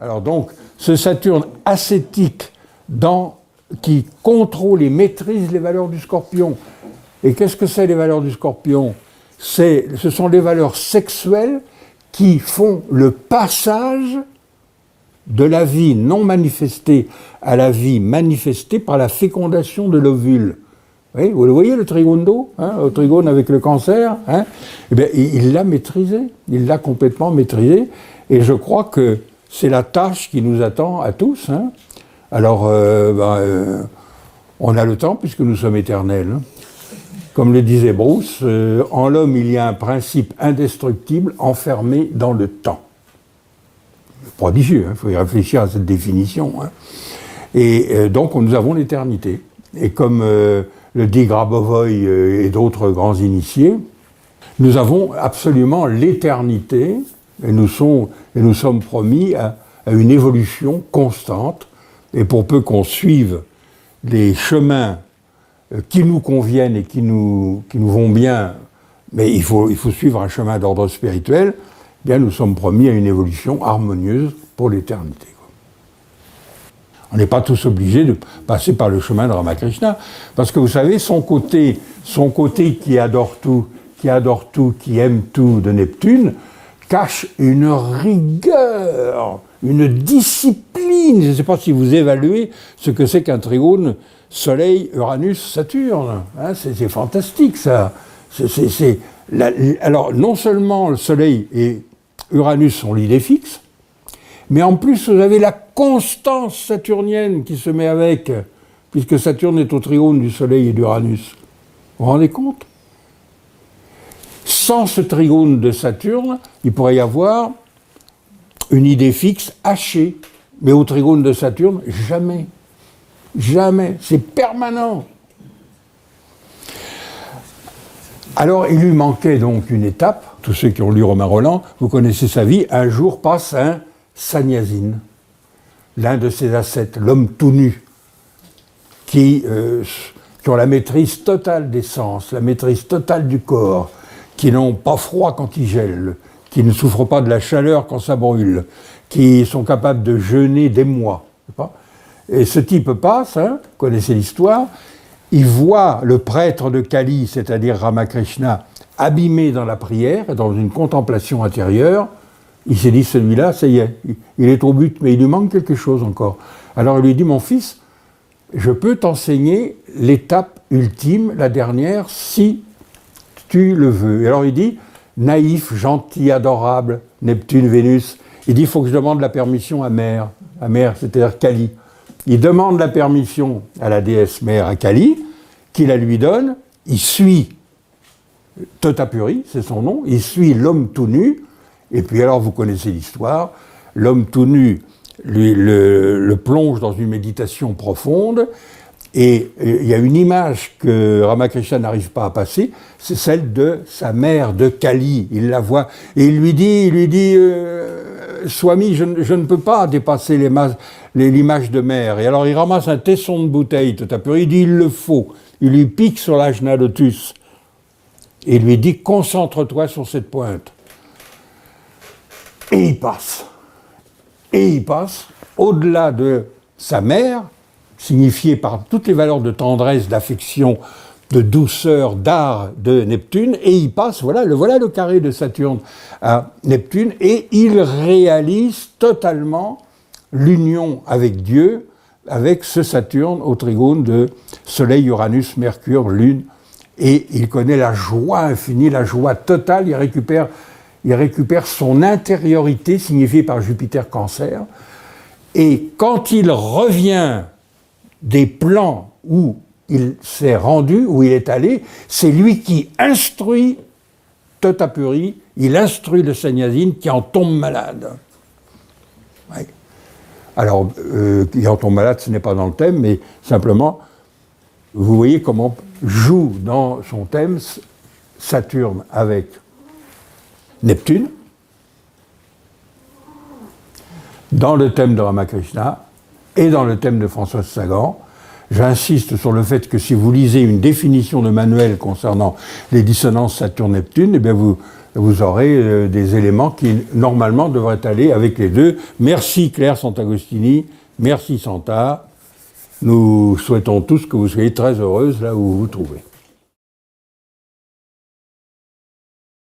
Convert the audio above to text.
Alors donc, ce Saturne ascétique qui contrôle et maîtrise les valeurs du Scorpion. Et qu'est-ce que c'est les valeurs du Scorpion ? Ce sont les valeurs sexuelles qui font le passage de la vie non manifestée à la vie manifestée par la fécondation de l'ovule. Oui, vous le voyez, le trigone d'eau, le trigone avec le Cancer, eh bien, il l'a maîtrisé, il l'a complètement maîtrisé, et je crois que c'est la tâche qui nous attend à tous. Alors, on a le temps puisque nous sommes éternels. Comme le disait Bruce, en l'homme il y a un principe indestructible enfermé dans le temps. Prodigieux, il faut y réfléchir à cette définition. Et donc nous avons l'éternité. Et comme le dit Grabovoy et d'autres grands initiés, nous avons absolument l'éternité et nous sommes promis à une évolution constante. Et pour peu qu'on suive les chemins qui nous conviennent et qui nous vont bien, mais il faut suivre un chemin d'ordre spirituel, eh bien nous sommes promis à une évolution harmonieuse pour l'éternité. On n'est pas tous obligés de passer par le chemin de Ramakrishna, parce que vous savez, son côté qui adore tout, qui aime tout de Neptune, cache une rigueur, une discipline. Je ne sais pas si vous évaluez ce que c'est qu'un trigone Soleil, Uranus, Saturne. C'est fantastique, ça. Alors, non seulement le Soleil et Uranus sont l'idée fixe, mais en plus, vous avez la constance saturnienne qui se met avec, puisque Saturne est au trigone du Soleil et d'Uranus. Vous vous rendez compte ? Sans ce trigone de Saturne, il pourrait y avoir une idée fixe hachée. Mais au trigone de Saturne, jamais. Jamais. C'est permanent. Alors, il lui manquait donc une étape. Tous ceux qui ont lu Romain Rolland, vous connaissez sa vie. Un jour passe un sannyasine, l'un de ses ascètes, l'homme tout nu, qui ont la maîtrise totale des sens, la maîtrise totale du corps, qui n'ont pas froid quand ils gèlent, qui ne souffrent pas de la chaleur quand ça brûle, qui sont capables de jeûner des mois. Et ce type passe, vous connaissez l'histoire, il voit le prêtre de Kali, c'est-à-dire Ramakrishna, abîmé dans la prière, dans une contemplation intérieure. Il s'est dit, celui-là, ça y est, il est au but, mais il lui manque quelque chose encore. Alors il lui dit, mon fils, je peux t'enseigner l'étape ultime, la dernière, si tu le veux. Et alors il dit, naïf, gentil, adorable, Neptune, Vénus, il dit, il faut que je demande la permission à Mère, c'est-à-dire Kali. Il demande la permission à la déesse mère, à Kali, qui la lui donne, il suit Totapuri, c'est son nom, il suit l'homme tout nu, et puis alors vous connaissez l'histoire, l'homme tout nu le plonge dans une méditation profonde, et il y a une image que Ramakrishna n'arrive pas à passer, c'est celle de sa mère, de Kali. Il la voit, et il lui dit Swami, je ne peux pas dépasser l'image de mère. Et alors il ramasse un tesson de bouteille, Totapuri, il dit il le faut. Il lui pique sur l'ajna lotus, et il lui dit concentre-toi sur cette pointe. Et il passe. Et il passe au-delà de sa mère, signifiée par toutes les valeurs de tendresse, d'affection, de douceur, d'art de Neptune, et il passe, voilà le carré de Saturne à Neptune, et il réalise totalement l'union avec Dieu, avec ce Saturne au trigone de Soleil, Uranus, Mercure, Lune, et il connaît la joie infinie, la joie totale, il récupère son intériorité, signifiée par Jupiter Cancer, et quand il revient des plans où il s'est rendu, où il est allé, c'est lui qui instruit Totapuri, il instruit le sannyasine qui en tombe malade. Oui. Alors, qui en tombe malade, ce n'est pas dans le thème, mais simplement, vous voyez comment joue dans son thème Saturne avec Neptune, dans le thème de Ramakrishna et dans le thème de François Sagan. J'insiste sur le fait que si vous lisez une définition de manuel concernant les dissonances Saturne-Neptune, eh bien vous vous aurez des éléments qui, normalement, devraient aller avec les deux. Merci Claire Sant'Agostini, merci Santa. Nous souhaitons tous que vous soyez très heureuses là où vous vous trouvez.